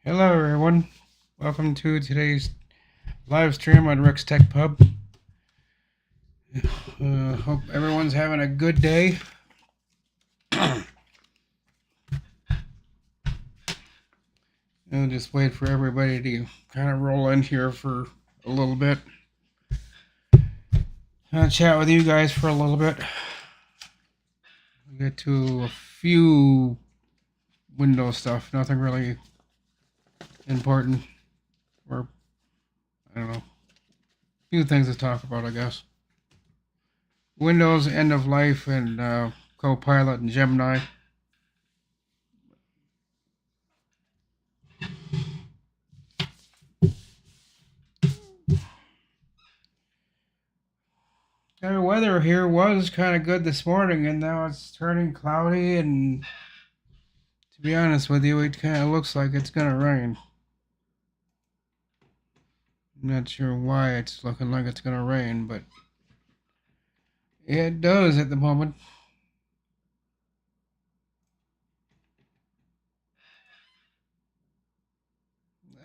Hello, everyone. Welcome to today's live stream on Rick's Tech Pub. Hope everyone's having a good day. I'll just wait for everybody to kind of roll in here for a little bit. I'll chat with you guys for a little bit. We'll get to a few Windows stuff. Nothing really important. Or, I don't know. A few things to talk about, I guess. Windows end of life and Co Pilot and Gemini. The weather here was kind of good this morning, and now it's turning cloudy. And to be honest with you, it kind of looks like it's gonna rain. I'm not sure why it's looking like it's gonna rain, but it does at the moment.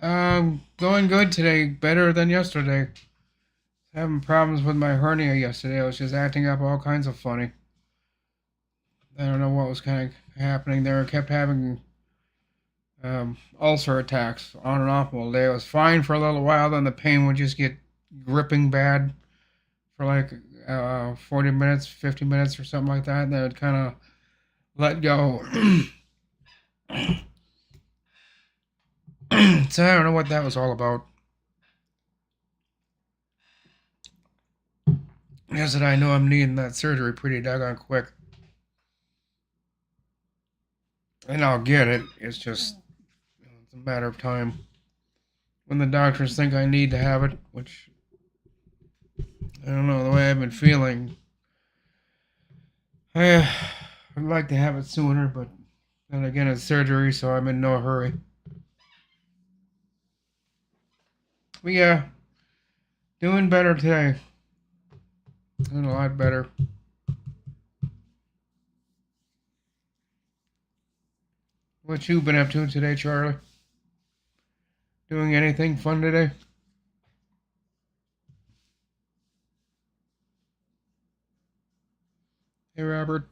Going good today, better than yesterday. Having problems with my hernia yesterday. I was just acting up all kinds of funny. I don't know what was kind of happening there. I kept having ulcer attacks on and off all day. I was fine for a little while, then the pain would just get gripping bad for like 40 minutes, 50 minutes, or something like that. And then it would kind of let go. So I don't know what that was all about. Just that I know I'm needing that surgery pretty doggone quick. And I'll get it. It's just it's a matter of time. When the doctors think I need to have it, which I don't know, the way I've been feeling, I'd like to have it sooner, but then again, it's surgery, so I'm in no hurry. But yeah, doing better today. Doing a lot better. What you been up to today, Charlie? Doing anything fun today? Hey, Robert.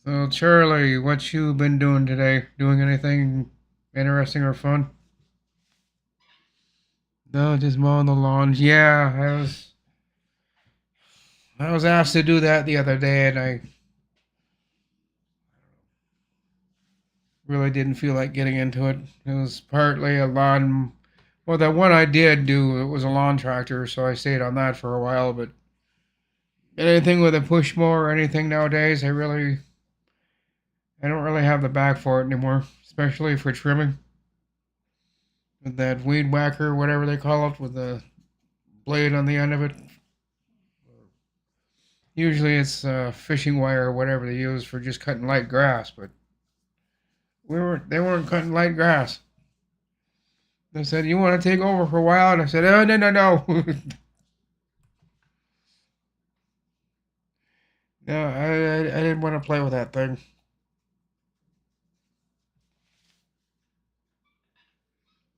So, Charlie, what you been doing today? Doing anything interesting or fun? No, just mowing the lawn. Yeah, I was asked to do that the other day, and I really didn't feel like getting into it. It was partly a lawn. Well, that one I did do, it was a lawn tractor, so I stayed on that for a while. But anything with a push mower or anything nowadays, I don't really have the back for it anymore, especially for trimming. With that weed whacker, whatever they call it, with the blade on the end of it. Usually it's fishing wire or whatever they use for just cutting light grass, but they weren't cutting light grass. They said, "You want to take over for a while?" And I said, "Oh, no, no, no." No, I didn't want to play with that thing.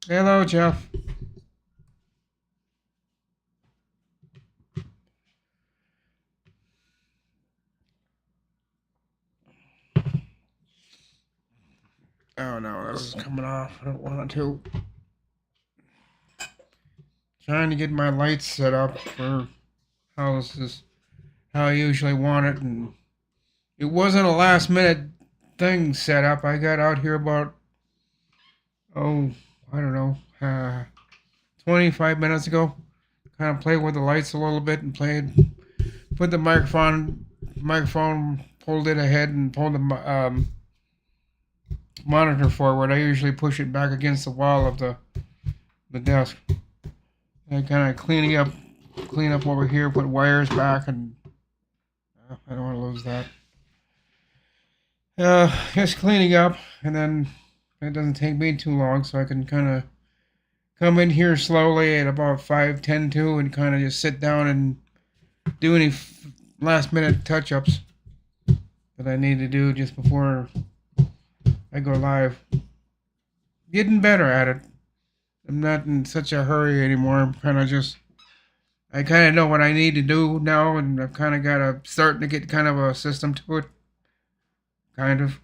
Hello, Jeff. Oh no, this is coming off. I don't want it to. Trying to get my lights set up for how this is how I usually want it, and it wasn't a last minute thing set up. I got out here about oh I don't know 25 minutes ago. Kind of played with the lights a little bit and put the microphone, pulled it ahead and pulled the monitor forward. I usually push it back against the wall of the desk. And kind of clean up over here, put wires back, and I don't want to lose that. Just cleaning up, and then it doesn't take me too long, so I can kind of come in here slowly at about 5:10 to and kind of just sit down and do any last minute touch ups that I need to do just before I go live. Getting better at it. I'm not in such a hurry anymore. I kind of know what I need to do now, and I've kind of got starting to get kind of a system to it. Kind of.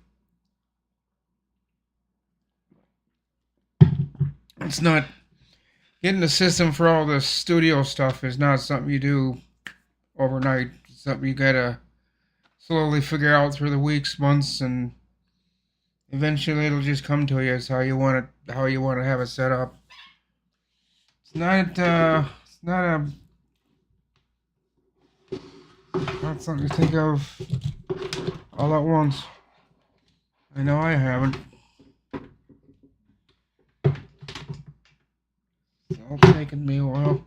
It's not getting the system for all the studio stuff is not something you do overnight. It's something you gotta slowly figure out through the weeks, months, and eventually it'll just come to you. It's how you want it, how you want to have it set up. It's not. It's not a. Not something to think of all at once. I know I haven't. It's all taken me a while.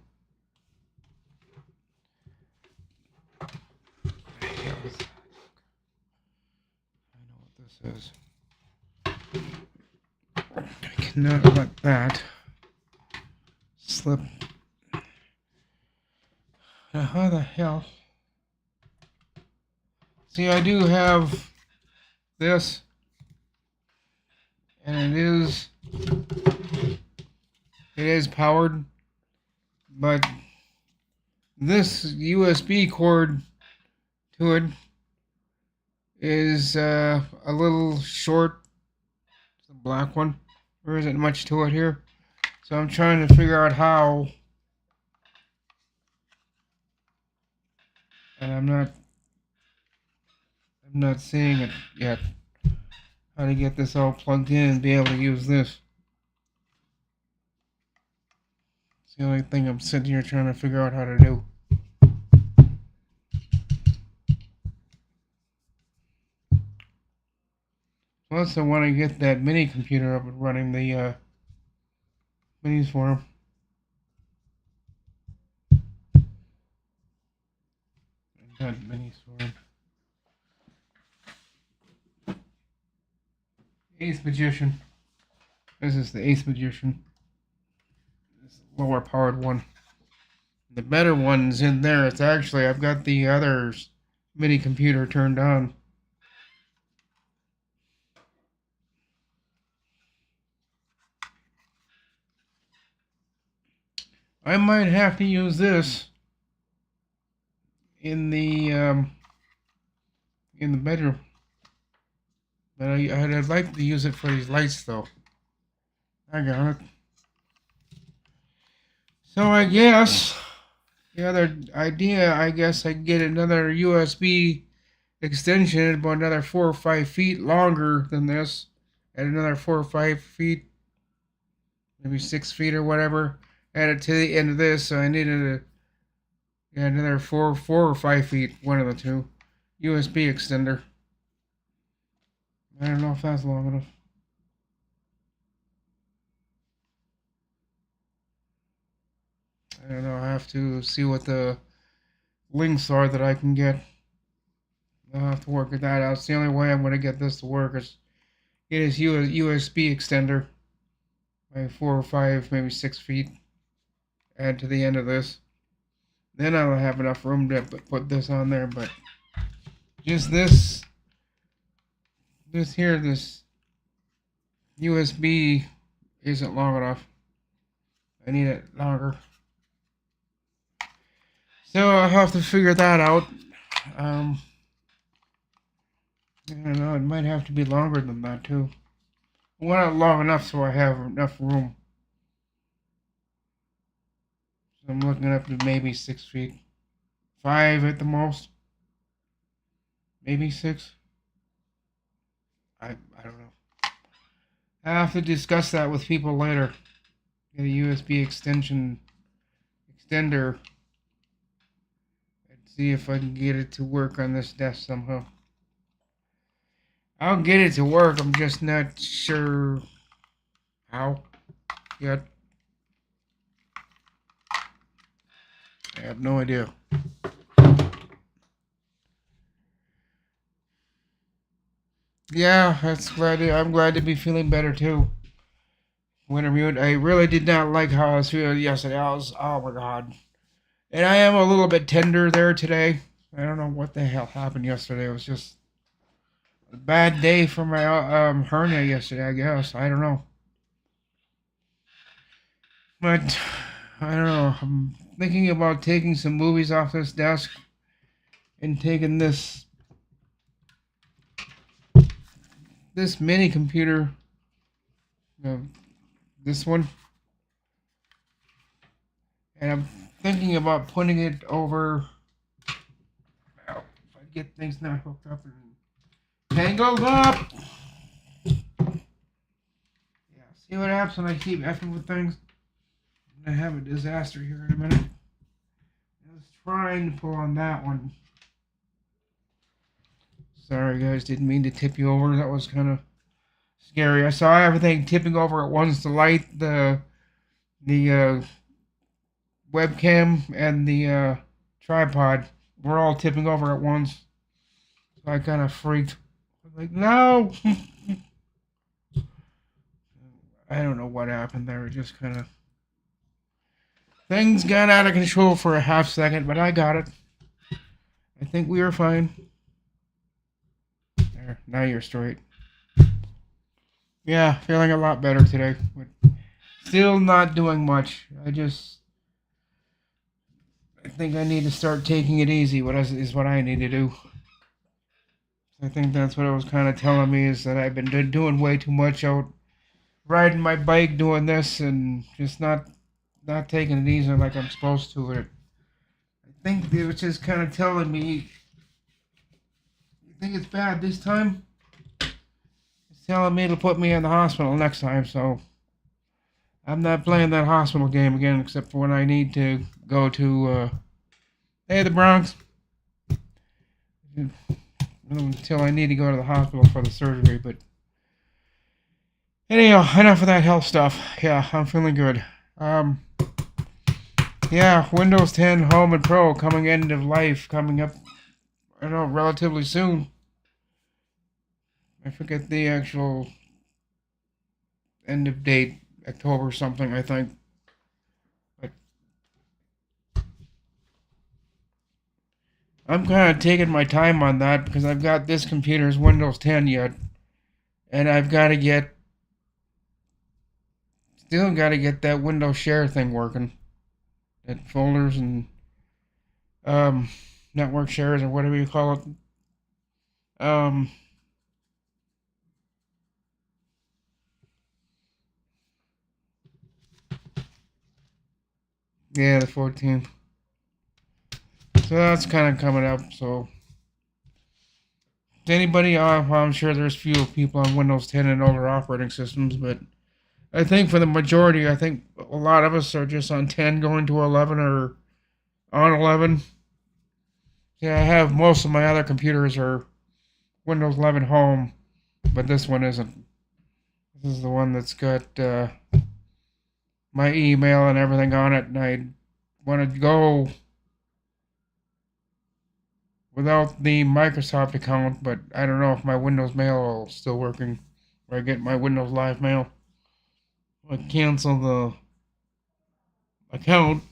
I know what this is. I cannot let that slip. Now, how the hell? See, I do have this, and it is powered, but this USB cord to it is a little short. It's a black one. There isn't much to it here, so I'm trying to figure out how, and I'm not seeing it yet. How to get this all plugged in and be able to use this. It's the only thing I'm sitting here trying to figure out how to do. Plus, I want to get that mini computer up and running, the minis for him. Not minis for him. Ace Magician. This is the Ace Magician. This is the lower powered one. The better one's in there. It's actually, I've got the other mini computer turned on. I might have to use this in the bedroom. But I'd like to use it for these lights, though. I got it. So I guess the other idea, I guess I get another USB extension about another 4 or 5 feet longer than this, and another 4 or 5 feet, maybe 6 feet or whatever, add it to the end of this. So I needed another 4 or 5 feet, one of the two, USB extender. I don't know if that's long enough. I don't know. I have to see what the links are that I can get. I'll have to work that out. It's the only way I'm going to get this to work is get this USB extender by 4 or 5, maybe 6 feet. Add to the end of this. Then I'll have enough room to put this on there. But just this USB isn't long enough. I need it longer. So I'll have to figure that out. I don't know, it might have to be longer than that too. I want it long enough so I have enough room. So I'm looking up to maybe 6 feet. 5 at the most. Maybe 6. I don't know. I have to discuss that with people later. Get a USB extender and see if I can get it to work on this desk somehow. I'll get it to work, I'm just not sure how yet. I have no idea. Yeah, I'm glad to be feeling better too. Winter mute. I really did not like how I was feeling yesterday. Oh my god. And I am a little bit tender there today. I don't know what the hell happened yesterday. It was just a bad day for my hernia yesterday, I guess. I don't know. But I don't know. I'm thinking about taking some movies off this desk and taking this mini computer, this one, and I'm thinking about putting it over. Well, if I get things not hooked up and tangled up. Yeah, see what happens when I keep effing with things. I'm gonna have a disaster here in a minute. I was trying to pull on that one. Sorry guys, didn't mean to tip you over. That was kind of scary. I saw everything tipping over at once. The light, the webcam, and the tripod were all tipping over at once. So I kind of freaked. I'm like, no! I don't know what happened there. It just kind of... Things got out of control for a half second, but I got it. I think we are fine. There, now you're straight. Yeah, feeling a lot better today. But still not doing much. I think I need to start taking it easy. Is what I need to do. I think that's what it was kind of telling me, is that I've been doing way too much out riding my bike, doing this, and just not taking it easy like I'm supposed to. I think it was just kind of telling me, you think it's bad this time? It's telling me to put me in the hospital next time, so I'm not playing that hospital game again, except for when I need to go to, hey, the Bronx. Until I need to go to the hospital for the surgery, but anyhow, enough of that health stuff. Yeah, I'm feeling good. Yeah, Windows 10 Home and Pro coming end of life, coming up, I don't know, relatively soon. I forget the actual end of date, October something, I think. But I'm kind of taking my time on that because I've got this computer's Windows 10 yet, and I've got to still got to get that Windows Share thing working. That folders and network shares or whatever you call it. Yeah, the 14th. So that's kind of coming up. So anybody, I'm sure there's few people on Windows 10 and older operating systems, but I think for the majority, I think a lot of us are just on 10 going to 11 or on 11. Yeah, I have most of my other computers are Windows 11 Home, but this one isn't. This is the one that's got my email and everything on it, and I want to go without the Microsoft account, but I don't know if my Windows Mail is still working, or I get my Windows Live Mail. I cancel the account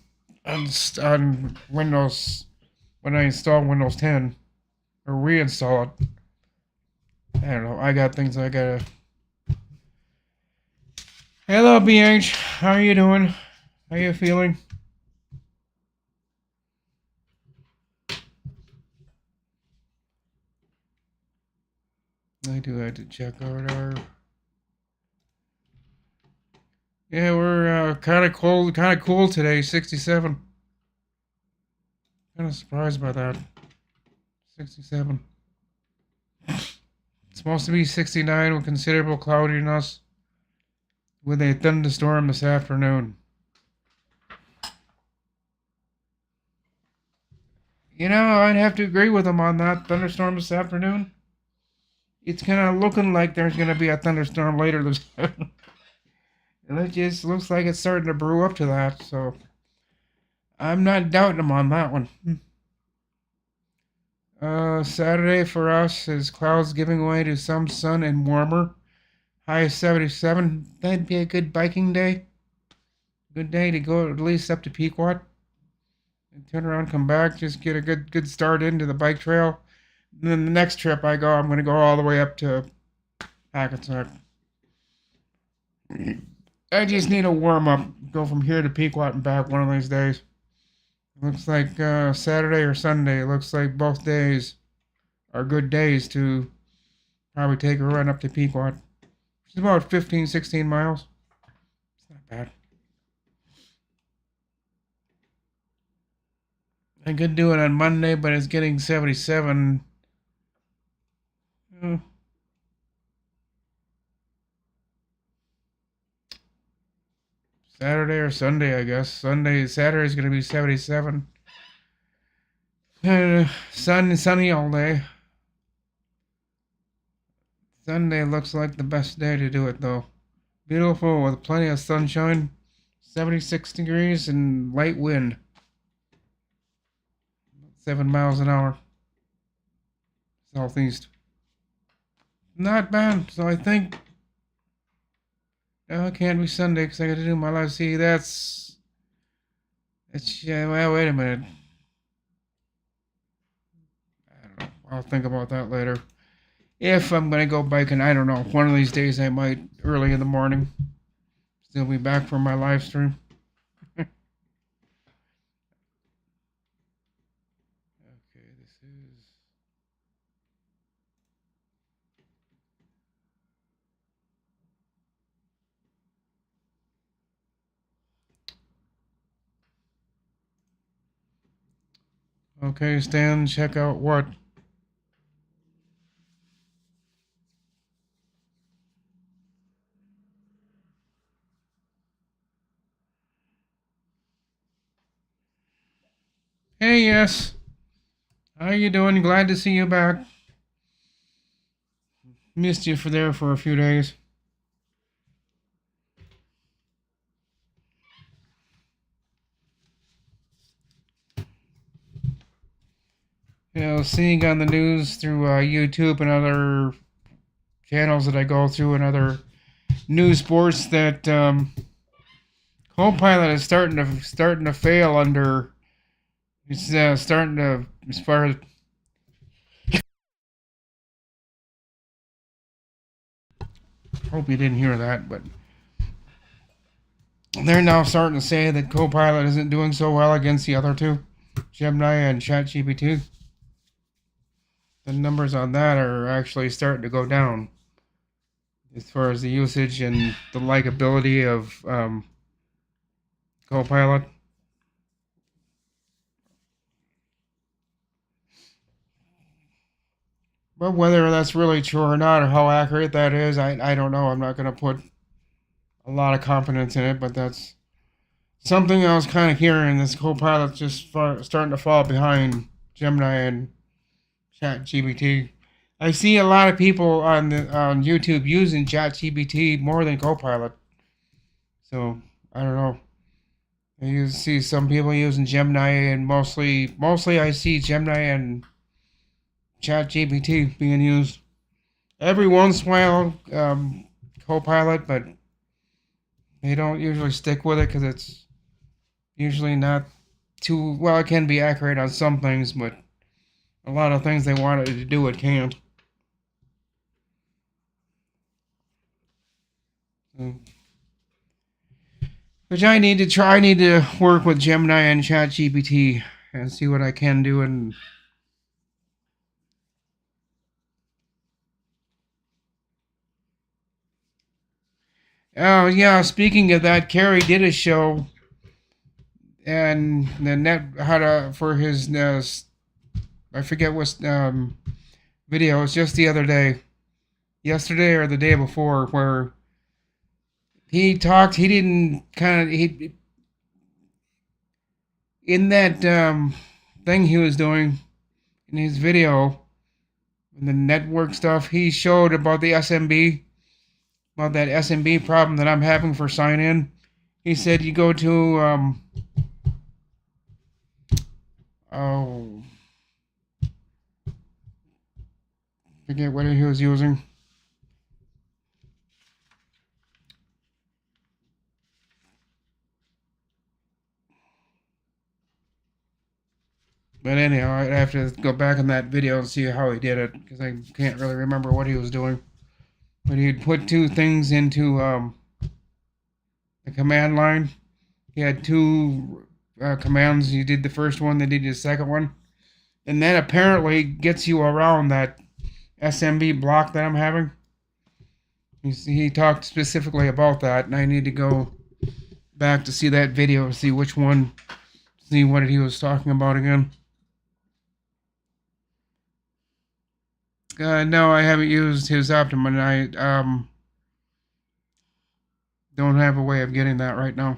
on Windows when I install Windows 10 or reinstall it. I don't know. I got things I gotta. Hello, BH. How are you doing? How you feeling? I do have to check out our. Yeah, we're kind of cool today. 67. Kind of surprised by that. 67. It's supposed to be 69 with considerable cloudiness, with a thunderstorm this afternoon. You know, I'd have to agree with him on that. Thunderstorm this afternoon. It's kind of looking like there's going to be a thunderstorm later this afternoon. And it just looks like it's starting to brew up to that, so I'm not doubting him on that one. Saturday for us is clouds giving way to some sun and warmer. high 77. That'd be a good biking day. Good day to go at least up to Pequot and turn around, come back, just get a good start into the bike trail. And then the next trip I'm going to go all the way up to Hackensack. I just need a warm up. Go from here to Pequot and back one of these days. Looks like Saturday or Sunday. Looks like both days are good days to probably take a run up to Pequot. It's about 15, 16 miles. It's not bad. I could do it on Monday, but it's getting 77. Uh, Saturday or Sunday, I guess. Saturday's going to be 77. Sunny all day. Sunday looks like the best day to do it, though. Beautiful with plenty of sunshine. 76 degrees and light wind. 7 miles an hour. Southeast. Not bad. So I think... No, it can't be Sunday because I got to do my live. See, that's... well, wait a minute. I don't know. I'll think about that later. If I'm going to go biking, I don't know. One of these days I might, early in the morning. Still be back for my live stream. Okay, this is... Okay, Stan, check out what? Hey, yes. How you doing? Glad to see you back. Missed you for a few days. You know, seeing on the news through YouTube and other channels that I go through and other news sports that Co-Pilot is starting to fail under. It's starting to, as far as... Hope you didn't hear that, but they're now starting to say that Co-Pilot isn't doing so well against the other two, Gemini and ChatGPT. The numbers on that are actually starting to go down as far as the usage and the likability of Co-Pilot. But whether that's really true or not, or how accurate that is, I don't know. I'm not going to put a lot of confidence in it, but that's something I was kind of hearing. This Co-Pilot just starting to fall behind Gemini and ChatGPT. I see a lot of people on YouTube using ChatGPT more than Copilot. So I don't know. You see some people using Gemini, and mostly I see Gemini and ChatGPT being used. Every once in a while, Copilot, but they don't usually stick with it because it's usually not too well. It can be accurate on some things, but a lot of things they want it to do, it can't. Which I need to try. I need to work with Gemini and ChatGPT and see what I can do. And oh yeah, speaking of that, Carrie did a show, and the net how to for his I forget what video. It was just the other day, yesterday or the day before, where he talked. He didn't kind of he in that thing he was doing in his video, in the network stuff. He showed about the SMB, about that SMB problem that I'm having for sign in. He said you go to oh, forget what he was using. But anyhow, I'd have to go back in that video and see how he did it, because I can't really remember what he was doing. But he'd put two things into the command line. He had two commands. He did the first one, then he did the second one. And that apparently gets you around that SMB block that I'm having. He talked specifically about that, and I need to go back to see that video to see which one, see what he was talking about again. No, I haven't used his Optimum. I don't have a way of getting that right now.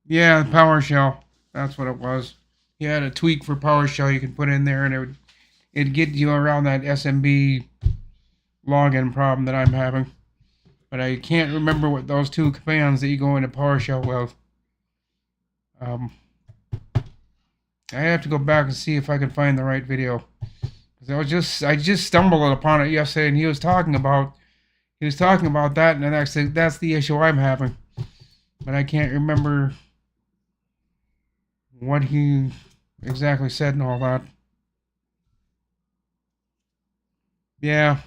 Yeah, PowerShell. That's what it was. He had a tweak for PowerShell you could put in there, and it'd get you around that SMB login problem that I'm having. But I can't remember what those two commands that you go into PowerShell with. I have to go back and see if I can find the right video. Because I just stumbled upon it yesterday, and he was talking about that, and that's the issue I'm having. But I can't remember what he exactly said and all that. Yeah.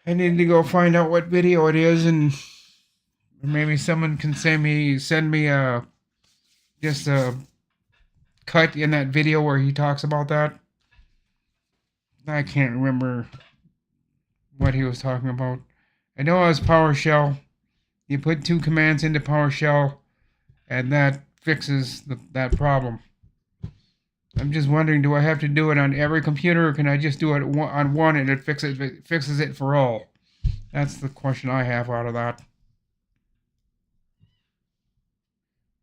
I need to go find out what video it is, and maybe someone can send me just a cut in that video where he talks about that. I can't remember what he was talking about. I know it was PowerShell. You put two commands into PowerShell, and that fixes that problem. I'm just wondering, do I have to do it on every computer, or can I just do it on one and it fixes it for all? That's the question I have out of that.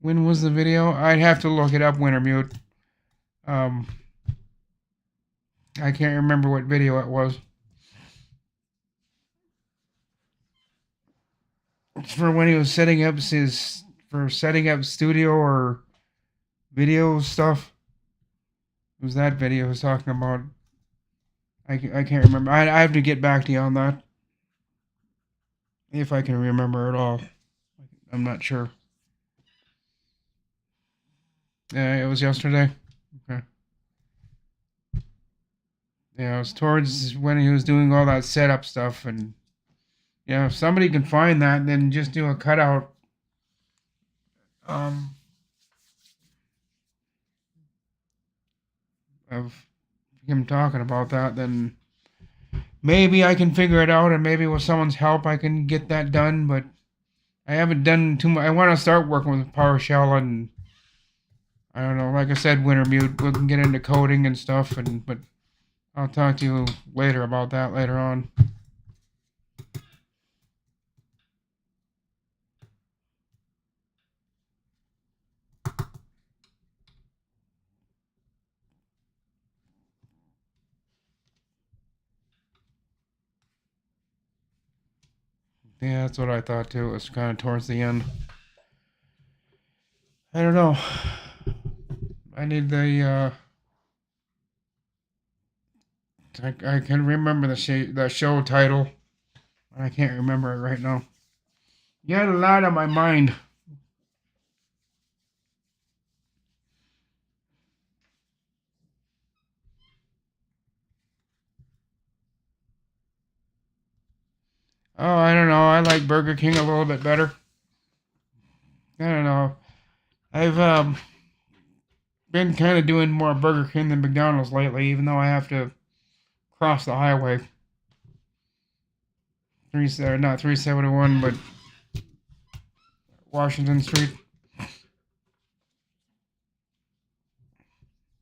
When was the video? I'd have to look it up, Wintermute. I can't remember what video it was. It's for when he was setting up studio or video stuff. It was that video I was talking about. I can't remember. I have to get back to you on that. If I can remember at all. I'm not sure. It was yesterday. Okay. Yeah, it was towards when he was doing all that setup stuff, and yeah, if somebody can find that, then just do a cutout. Of him talking about that, then maybe I can figure it out, and maybe with someone's help I can get that done. But I haven't done too much. I want to start working with PowerShell, and I don't know. Like I said, Wintermute, we can get into coding and stuff, but I'll talk to you later about that later on. Yeah, that's what I thought too. It was kind of towards the end. I don't know. I need the I can remember the show title. I can't remember it right now. You had a lot on my mind. Oh, I don't know. I like Burger King a little bit better. I don't know. I've been kind of doing more Burger King than McDonald's lately, even though I have to cross the highway. Not 371, but Washington Street.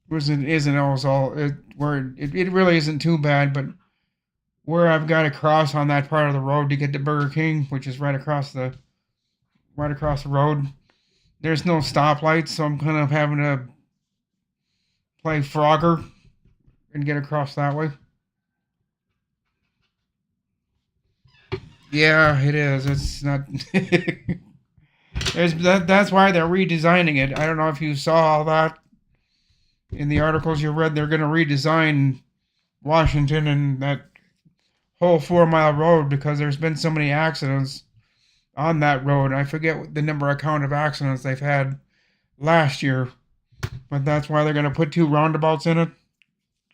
Which it isn't all it really isn't too bad, but where I've got to cross on that part of the road to get to Burger King, which is right across the road, there's no stoplights, so I'm kind of having to play Frogger and get across that way. Yeah, it is. It's not. That's why they're redesigning it. I don't know if you saw all that in the articles you read. They're going to redesign Washington and that whole 4 Mile road because there's been so many accidents on that road. I forget the number of count of accidents they've had last year, but that's why they're going to put 2 roundabouts in it.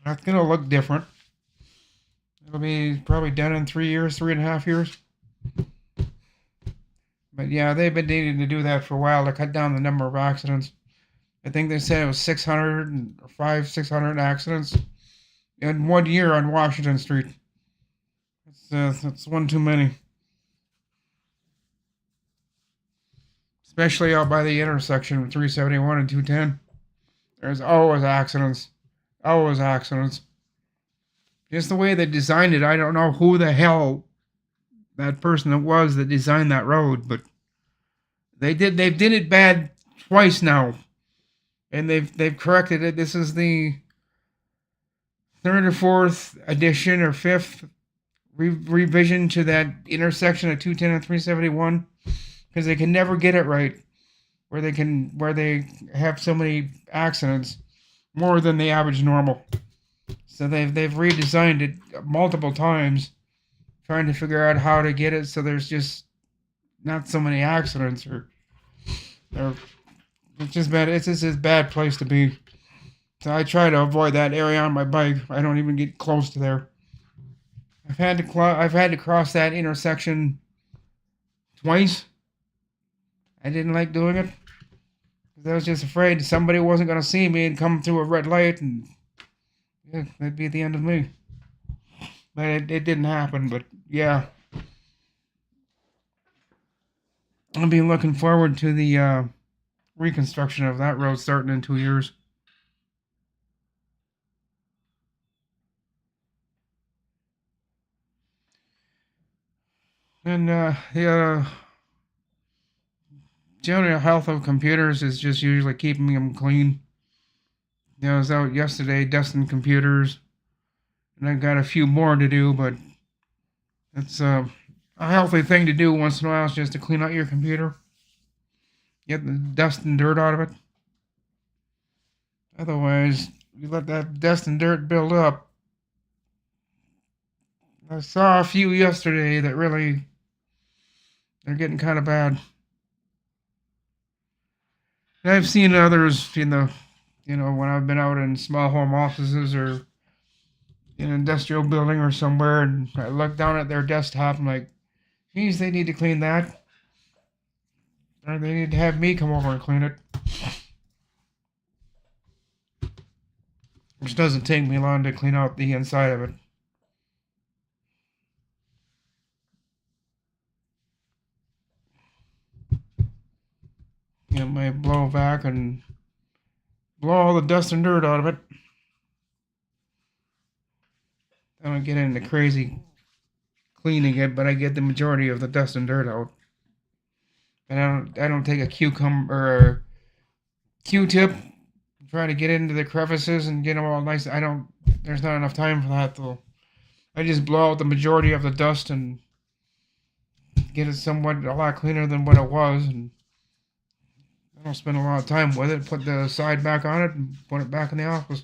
That's going to look different. It'll be probably done in 3 years, 3.5 years. But yeah, they've been needing to do that for a while to cut down the number of accidents. I think they said it was 600 accidents in 1 year on Washington Street. That's one too many. Especially out by the intersection of 371 and 210. There's always accidents. Always accidents. Just the way they designed it, I don't know who the hell that person it was that designed that road, but they did it bad twice now. And they've corrected it. This is the 3rd or 4th edition or 5th revision to that intersection of 210 and 371, because they can never get it right, where they have so many accidents, more than the average normal. So they've redesigned it multiple times, trying to figure out how to get it so there's just not so many accidents, or it's just bad. It's just a bad place to be. So I try to avoid that area on my bike. I don't even get close to there. I've had to cross that intersection twice. I didn't like doing it, because I was just afraid somebody wasn't going to see me and come through a red light, and yeah, that'd be the end of me. But it didn't happen. But yeah, I'll be looking forward to the reconstruction of that road starting in 2 years. And the general health of computers is just usually keeping them clean. I was out yesterday dusting computers, and I got a few more to do, but it's a healthy thing to do once in a while, is just to clean out your computer. Get the dust and dirt out of it. Otherwise, you let that dust and dirt build up. I saw a few yesterday that really, they're getting kind of bad. And I've seen others in the, when I've been out in small home offices or in an industrial building or somewhere, and I look down at their desktop, and I'm like, geez, they need to clean that. Or they need to have me come over and clean it. Which doesn't take me long to clean out the inside of it. Get my blow vac and blow all the dust and dirt out of it. I don't get into crazy cleaning it, but I get the majority of the dust and dirt out. And I don't take a cucumber or a Q-tip, try to get into the crevices and get them all nice. There's not enough time for that, though. I just blow out the majority of the dust and get it somewhat a lot cleaner than what it was, and I don't spend a lot of time with it. Put the side back on it and put it back in the office.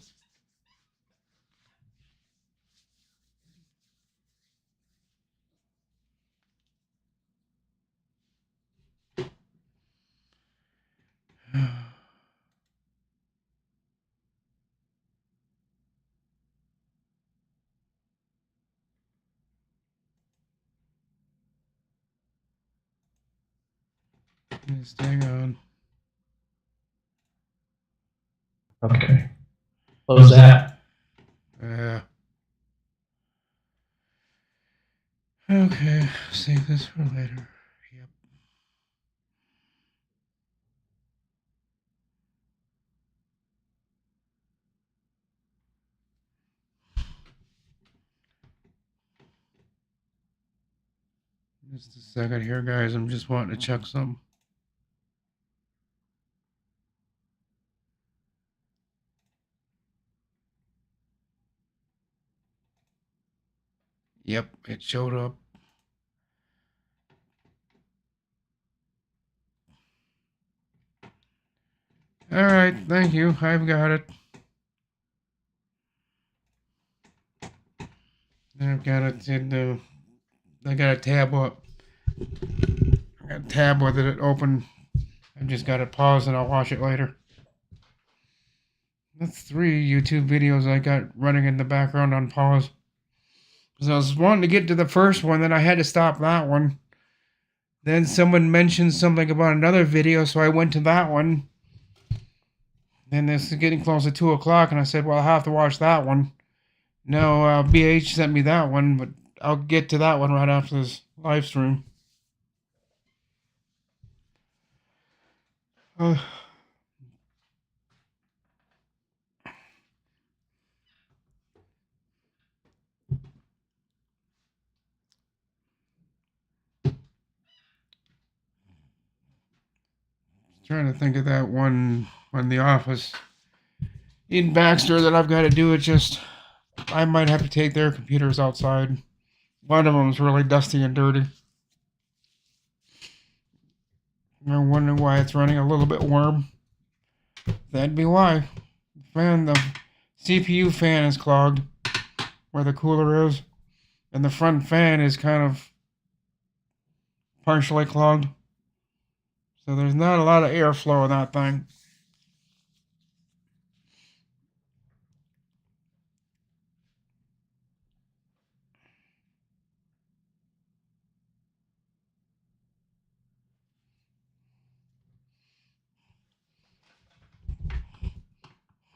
Just hang on. Okay. Close that. Yeah. Okay, save this for later. Yep. Just a second here, guys. I'm just wanting to check something. Yep, it showed up. All right, thank you. I've got it. I've got it in the. I got a tab up. I got a tab with it open. I've just got it paused and I'll watch it later. That's 3 YouTube videos I got running in the background on pause. Because I was wanting to get to the first one, then I had to stop that one. Then someone mentioned something about another video, so I went to that one. Then this is getting close to 2 o'clock, and I said, well, I'll have to watch that one. No, BH sent me that one, but I'll get to that one right after this live stream. Trying to think of that one on The Office in Baxter that I've got to do. It just, I might have to take their computers outside. One of them's really dusty and dirty. I'm wondering why it's running a little bit warm. That'd be why. The CPU fan is clogged where the cooler is, and the front fan is kind of partially clogged. So there's not a lot of airflow in that thing.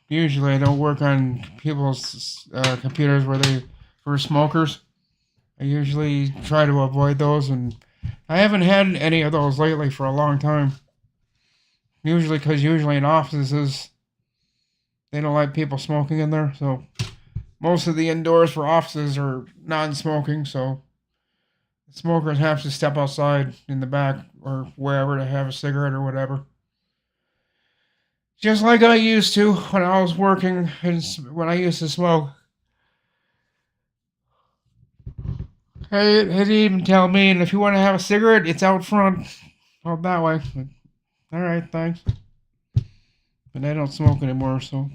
Usually I don't work on people's computers for smokers. I usually try to avoid those, and I haven't had any of those lately for a long time. Usually in offices, they don't like people smoking in there, so most of the indoors for offices are non-smoking, so smokers have to step outside in the back or wherever to have a cigarette or whatever. Just like I used to when I was working and when I used to smoke. Hey, he didn't even tell me, and if you want to have a cigarette, it's out front. Out that way. All right, thanks. But I don't smoke anymore, so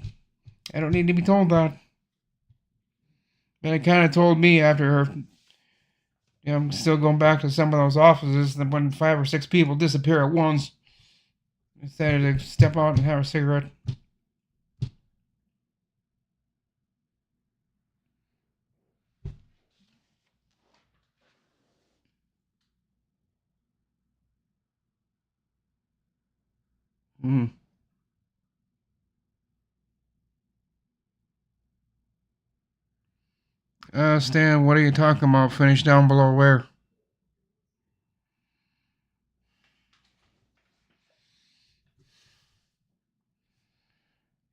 I don't need to be told that. But it kind of told me after I'm still going back to some of those offices that when 5 or 6 people disappear at once, instead to step out and have a cigarette. Stan, what are you talking about? Finish down below where?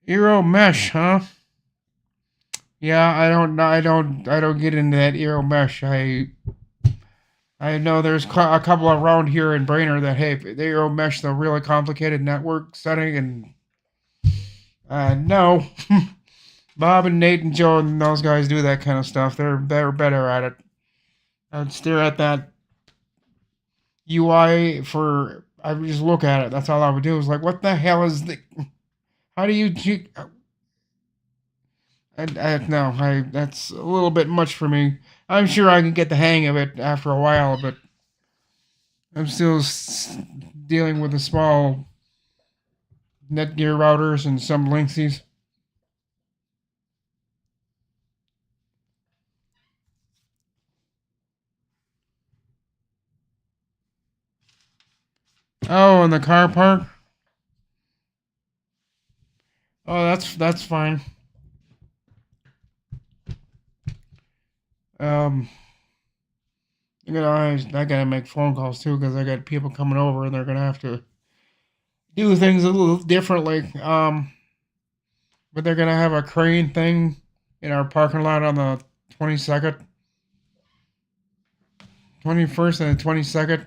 Eero mesh, huh? Yeah, I don't get into that Eero mesh. I know there's a couple around here in Brainerd that hey, they Eero mesh the really complicated network setting, and no, Bob and Nate and Joe and those guys do that kind of stuff. They're better at it. I'd stare at that UI I would just look at it. That's all I would do. Is like, what the hell is the? How do you? That's a little bit much for me. I'm sure I can get the hang of it after a while, but I'm still dealing with the small Netgear routers and some Linksys. Oh, in the car park. Oh, that's fine. I gotta make phone calls too because I got people coming over and they're gonna have to do things a little differently. But they're gonna have a crane thing in our parking lot on the 22nd, 21st, and the 22nd.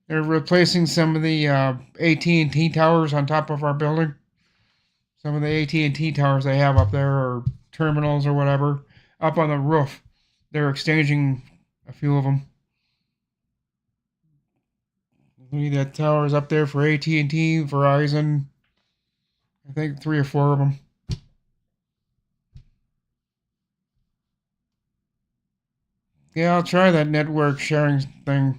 They're replacing some of the AT&T towers on top of our building. Some of the AT&T towers they have up there, or terminals or whatever, up on the roof. They're exchanging a few of them. We got towers up there for AT&T, Verizon. I think 3 or 4 of them. Yeah, I'll try that network sharing thing.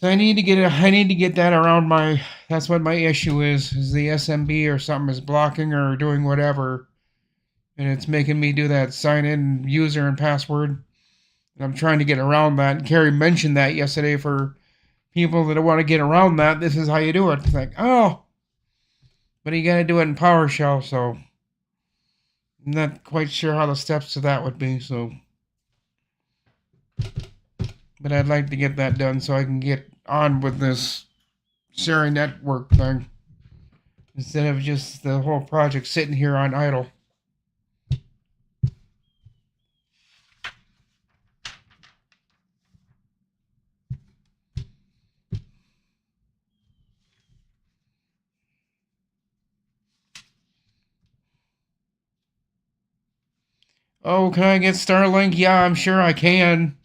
So I need to get that around my. That's what my issue is the SMB or something is blocking or doing whatever, and it's making me do that sign in user and password. And I'm trying to get around that. And Carrie mentioned that yesterday for people that want to get around that. This is how you do it. It's like, oh, but you got to do it in PowerShell, so I'm not quite sure how the steps to that would be. So, but I'd like to get that done so I can get on with this sharing network thing instead of just the whole project sitting here on idle. Oh, can I get Starlink? Yeah, I'm sure I can.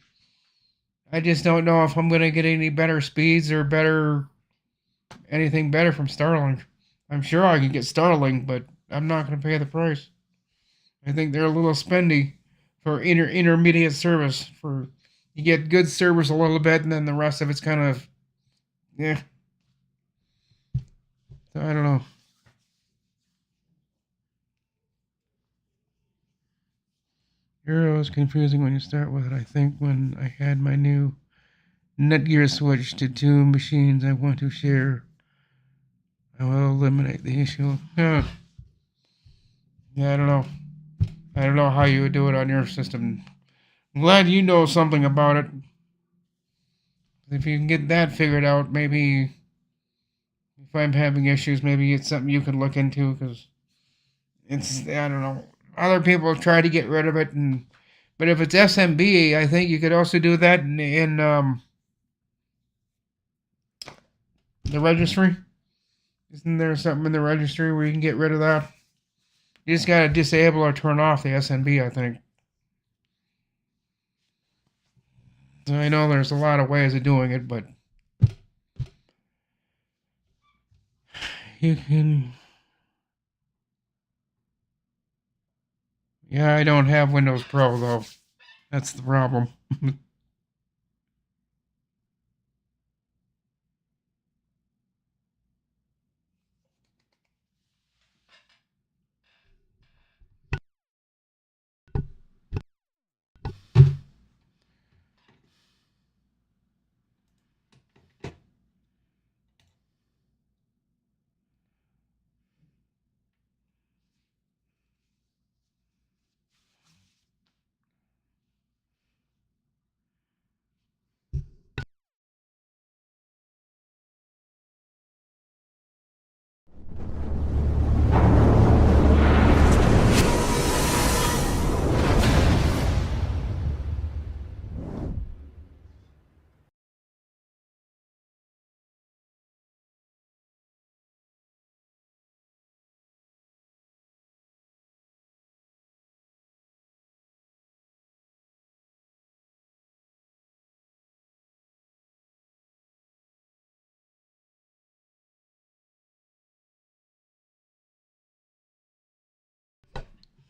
I just don't know if I'm going to get any better speeds or anything better from Starlink. I'm sure I can get Starlink, but I'm not going to pay the price. I think they're a little spendy for intermediate service. For you get good service a little bit, and then the rest of it's kind of, yeah. So I don't know. Euro is confusing when you start with it. I think when I had my new Netgear switch to two machines I want to share, I will eliminate the issue. Yeah, I don't know. I don't know how you would do it on your system. I'm glad you know something about it. If you can get that figured out, maybe if I'm having issues, maybe it's something you can look into because it's, I don't know. Other people have tried to get rid of it, but if it's SMB, I think you could also do that in the registry. Isn't there something in the registry where you can get rid of that? You just gotta disable or turn off the SMB, I think. So I know there's a lot of ways of doing it, but you can. Yeah, I don't have Windows Pro though. That's the problem.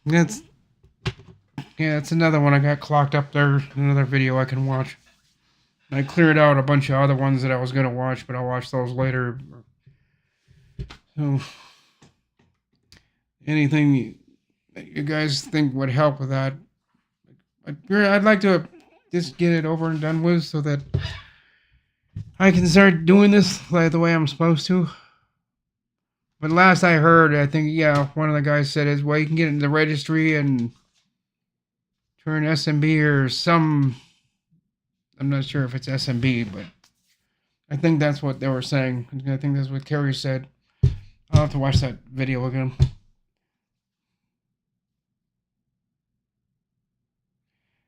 That's yeah, that's another one I got clocked up there. Another video I can watch. I cleared out a bunch of other ones that I was gonna watch, but I'll watch those later. So anything that you guys think would help with that, I'd like to just get it over and done with so that I can start doing this like the way I'm supposed to. But last I heard, I think, yeah, one of the guys said is, well, you can get into the registry and turn SMB or some. I'm not sure if it's SMB, but I think that's what they were saying. I think that's what Carrie said. I'll have to watch that video again.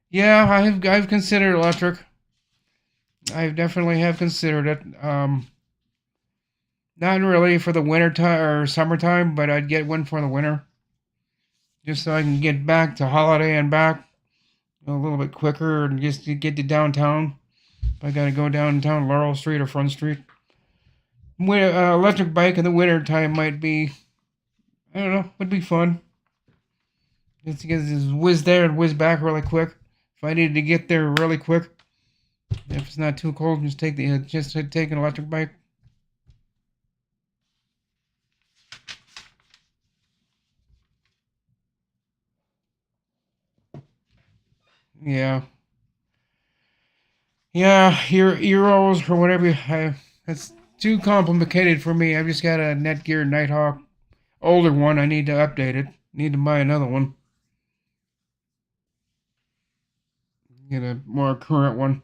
Yeah, I've considered electric. I definitely have considered it. Not really for the winter time or summertime, but I'd get one for the winter, just so I can get back to Holiday and back a little bit quicker, and just to get to downtown. If I gotta go downtown Laurel Street or Front Street. Electric bike in the winter time might be, I don't know, would be fun. Just because it's whiz there and whiz back really quick. If I needed to get there really quick, If it's not too cold, just take an electric bike. Yeah. Yeah, Euros or whatever. It's too complicated for me. I've just got a Netgear Nighthawk, older one. I need to update it. Need to buy another one. Get a more current one.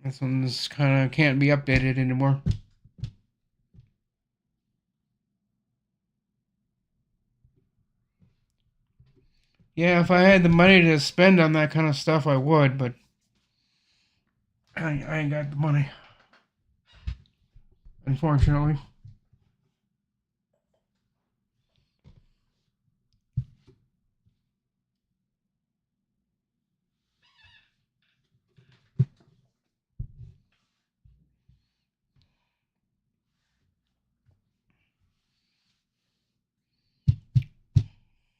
This one's kind of can't be updated anymore. Yeah, if I had the money to spend on that kind of stuff, I would, but I ain't got the money, unfortunately.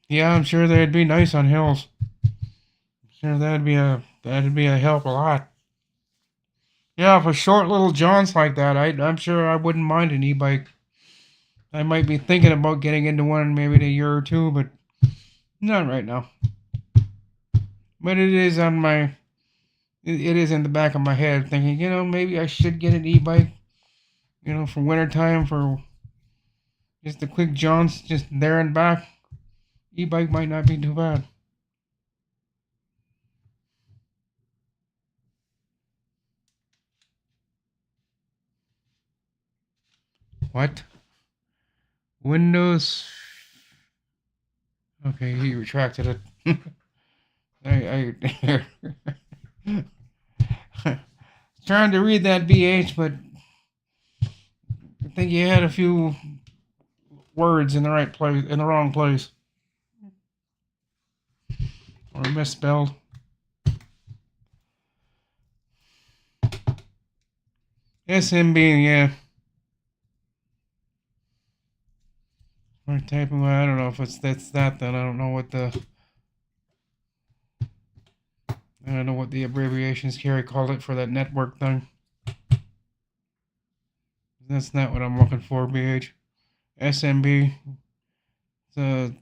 Yeah, I'm sure they'd be nice on hills. Sure, that'd be a help a lot. Yeah, for short little jaunts like that, I'm sure I wouldn't mind an e-bike. I might be thinking about getting into one maybe in a year or two, but not right now. But it is on my, it is in the back of my head, thinking, maybe I should get an e-bike. For wintertime, for just the quick jaunts, just there and back. E-bike might not be too bad. What? Windows. Okay, he retracted it. Trying to read that BH, but I think you had a few words in the right place, in the wrong place, or misspelled. SMB, yeah. Or typing. Well, I don't know if that's that. Then I don't know what the abbreviations Carrie called it for that network thing. That's not what I'm looking for. BH, SMB. The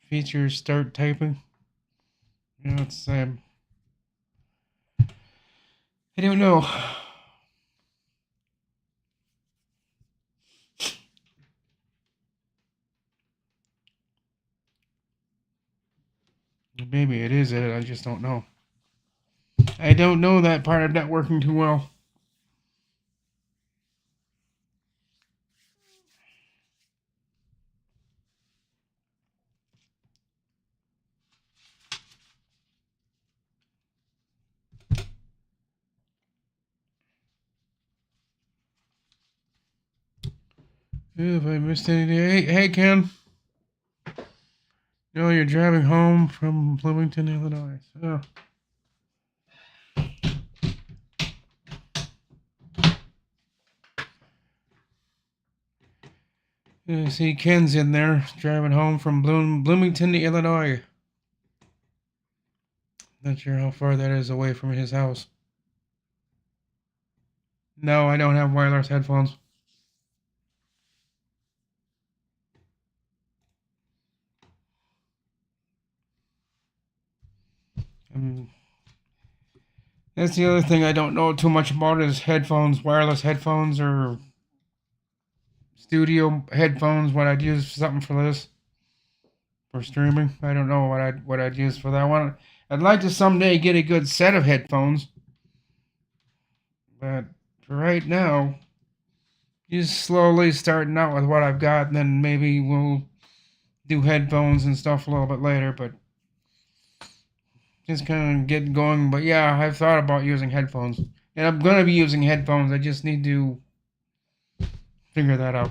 features start typing. It's I don't know. Maybe it is it. I just don't know. I don't know that part of networking too well. If I missed anything, hey Ken. No, you're driving home from Bloomington, Illinois. Oh. I see Ken's in there driving home from Bloomington, Illinois. Not sure how far that is away from his house. No, I don't have wireless headphones. That's the other thing I don't know too much about is headphones, wireless headphones, or studio headphones. What I'd use something for this, for streaming. I don't know what I'd use for that one. I'd like to someday get a good set of headphones, but for right now, just slowly starting out with what I've got, and then maybe we'll do headphones and stuff a little bit later. But just kind of get going. But yeah, I've thought about using headphones, and I'm gonna be using headphones. I just need to figure that out.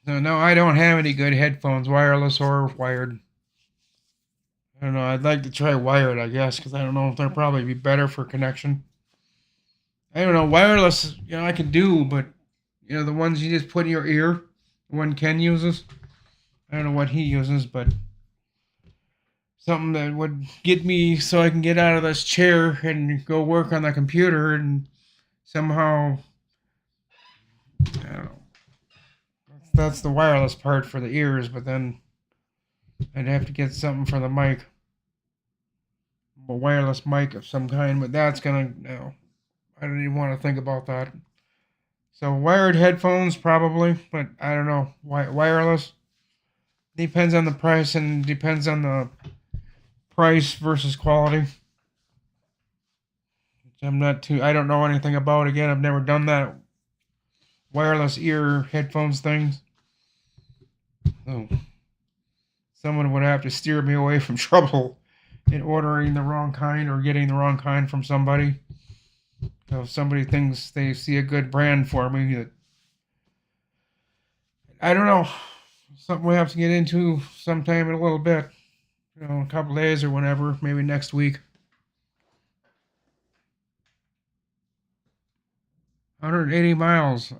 No, I don't have any good headphones, wireless or wired. I don't know. I'd like to try wired, I guess, because I don't know if they'll probably be better for connection. I don't know. Wireless, I can do, but the ones you just put in your ear, the one Ken uses. I don't know what he uses, but something that would get me so I can get out of this chair and go work on the computer and somehow, I don't know. That's the wireless part for the ears, but then I'd have to get something for the mic. A wireless mic of some kind, but that's gonna, no. I don't even want to think about that. So wired headphones probably, but I don't know. Wireless depends on the price and depends on the price versus quality. I don't know anything about. Again, I've never done that wireless ear headphones things. So someone would have to steer me away from trouble in ordering the wrong kind or getting the wrong kind from somebody. So if somebody thinks they see a good brand for me, that I don't know, something we have to get into sometime in a little bit, a couple days or whenever, maybe next week. 180 miles.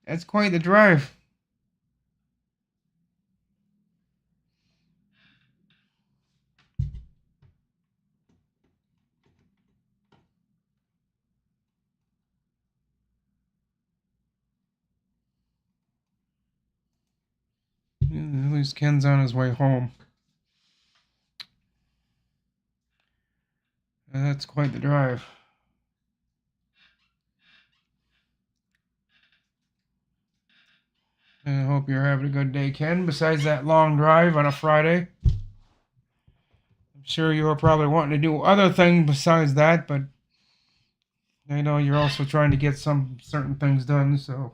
That's quite the drive. At least Ken's on his way home. That's quite the drive. I hope you're having a good day, Ken, besides that long drive on a Friday. I'm sure you were probably wanting to do other things besides that, but I know you're also trying to get some certain things done, so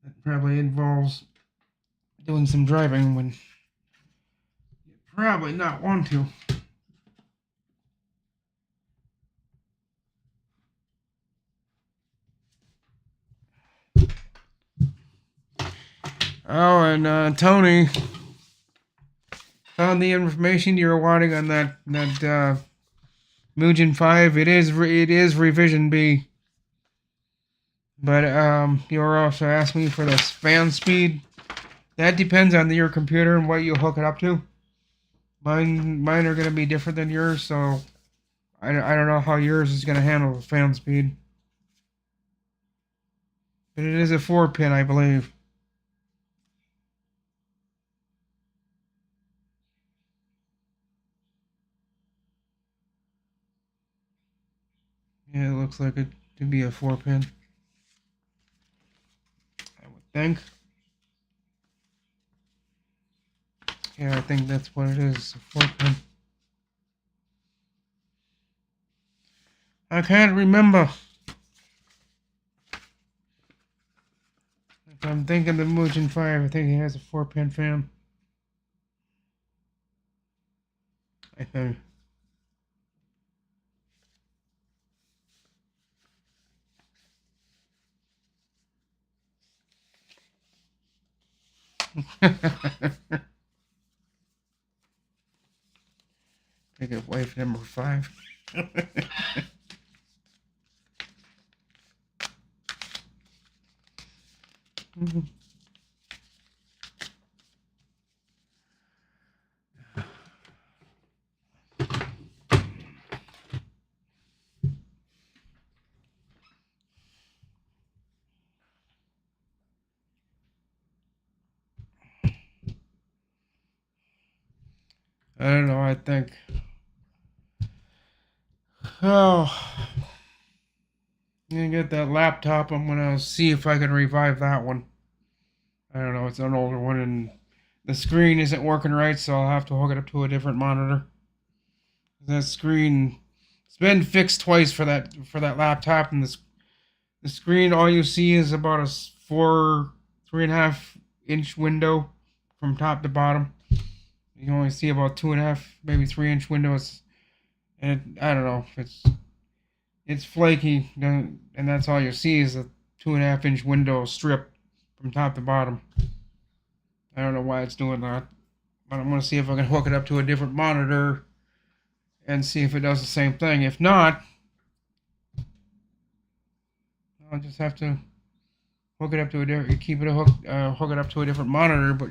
that probably involves doing some driving when you probably not want to. Oh, and Tony found the information you were wanting on that Mugen 5. It is revision B. But you were also asking me for the fan speed. That depends on your computer and what you hook it up to. Mine are going to be different than yours, so I don't know how yours is going to handle the fan speed. But it is a 4-pin, I believe. Yeah, it looks like it to be a 4-pin. I would think. Yeah, I think that's what it is, a 4-pin. I can't remember. If I'm thinking the Mugen 5, I think it has a 4-pin fan. I think. Pick up wife number 5. I don't know, I think. Oh, I'm gonna get that laptop. I'm gonna see if I can revive that one. I don't know, it's an older one and the screen isn't working right, so I'll have to hook it up to a different monitor. That screen, it's been fixed twice for that laptop, and the screen, all you see is about a 3.5 inch window from top to bottom. You can only see about 2.5, maybe 3 inch windows, and I don't know. It's flaky, and that's all you see is a 2.5 inch window strip from top to bottom. I don't know why it's doing that, but I'm gonna see if I can hook it up to a different monitor and see if it does the same thing. If not, I'll just have to hook it up to a different, hook it up to a different monitor, but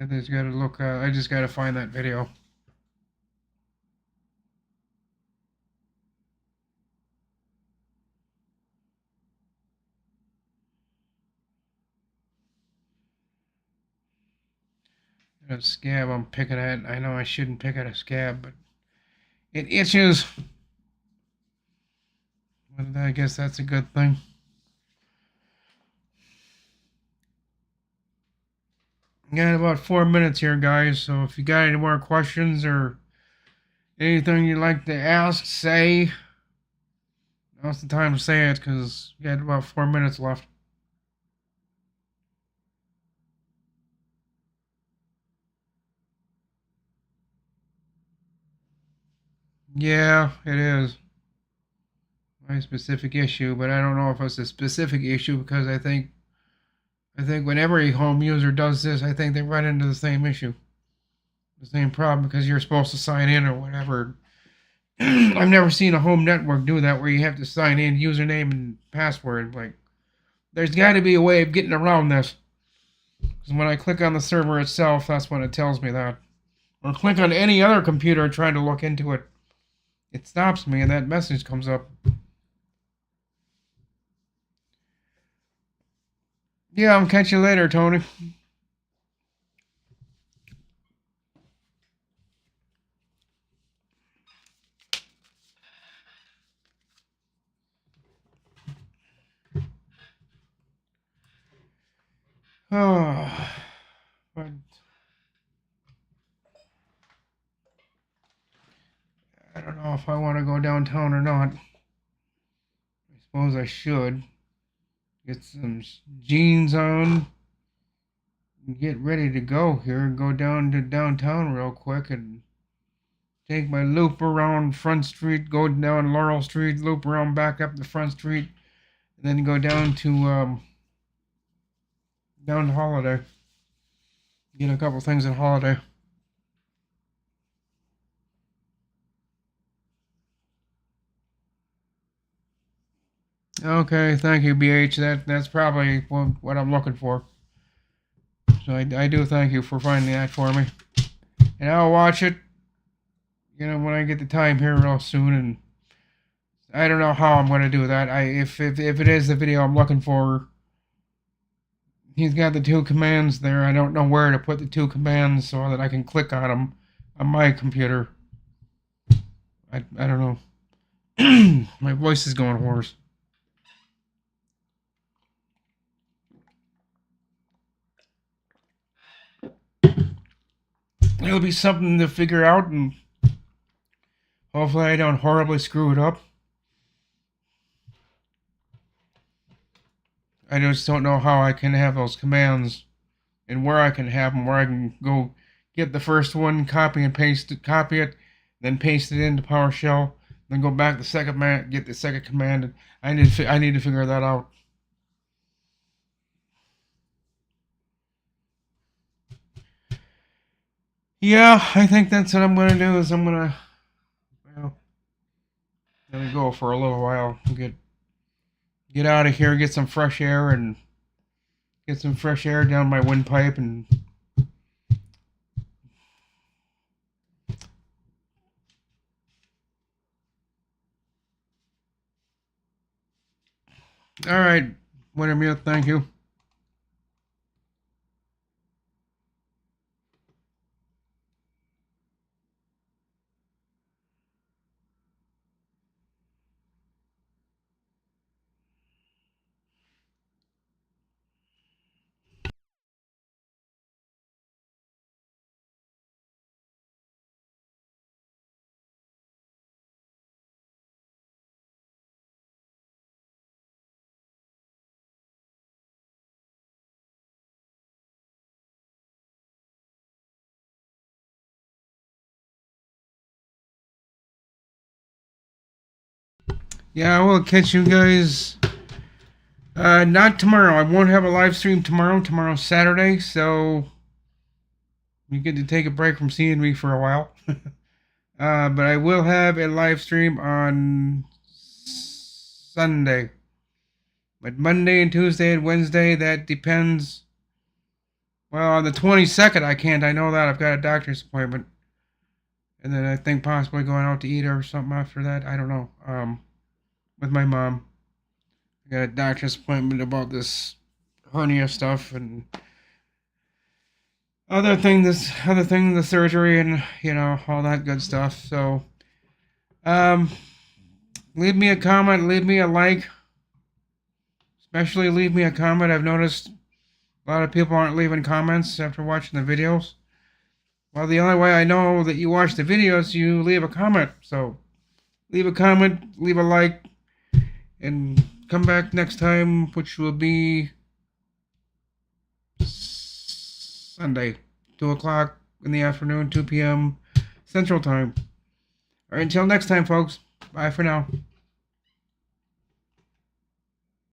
I just gotta look. I just gotta find that video. A scab I'm picking at. I know I shouldn't pick at a scab, but it itches. But I guess that's a good thing. Got about 4 minutes here, guys. So if you got any more questions or anything you'd like to ask, say. Now's the time to say it, because we got about 4 minutes left. Yeah, it is my specific issue, but I don't know if it's a specific issue because I think when every home user does this, I think they run into the same issue, the same problem, because you're supposed to sign in or whatever. I've never seen a home network do that where you have to sign in username and password. Like, there's got to be a way of getting around this. Because when I click on the server itself, that's when it tells me that. Or click on any other computer trying to look into it. It stops me and that message comes up. Yeah, I'll catch you later, Tony. Oh, but I don't know if I want to go downtown or not. I suppose I should. Get some jeans on. Get ready to go here. Go down to downtown real quick and take my loop around Front Street. Go down Laurel Street. Loop around back up the Front Street. And then go down to Holiday. Get a couple things at Holiday. Okay, thank you, BH. That's probably what I'm looking for. So I do thank you for finding that for me. And I'll watch it, when I get the time here real soon. And I don't know how I'm going to do that. If it is the video I'm looking for, he's got the 2 commands there. I don't know where to put the 2 commands so that I can click on them on my computer. I don't know. My voice is going hoarse. It'll be something to figure out, and hopefully I don't horribly screw it up. I just don't know how I can have those commands and where I can have them, where I can go get the first one, copy it, then paste it into PowerShell, then go back to the second command, get the second command. I need to figure that out. Yeah, I think that's what I'm gonna do. Is I'm gonna go for a little while, get out of here, get some fresh air, and get some fresh air down my windpipe, and all right, Wintermute, thank you. Yeah, I will catch you guys. Not tomorrow. I won't have a live stream tomorrow. Tomorrow's Saturday, so you get to take a break from seeing me for a while. But I will have a live stream on Sunday. But Monday and Tuesday and Wednesday, that depends Well, on the 22nd I can't. I know that. I've got a doctor's appointment. And then I think possibly going out to eat or something after that. I don't know. With my mom. I got a doctor's appointment about this hernia stuff and other thing, the surgery and, you know, all that good stuff. So, leave me a comment, leave me a like. Especially leave me a comment. I've noticed a lot of people aren't leaving comments after watching the videos. Well, the only way I know that you watch the videos, you leave a comment. So, leave a comment, leave a like, and come back next time, which will be Sunday, 2 o'clock in the afternoon, 2 p.m. Central Time. All right, until next time, folks. Bye for now.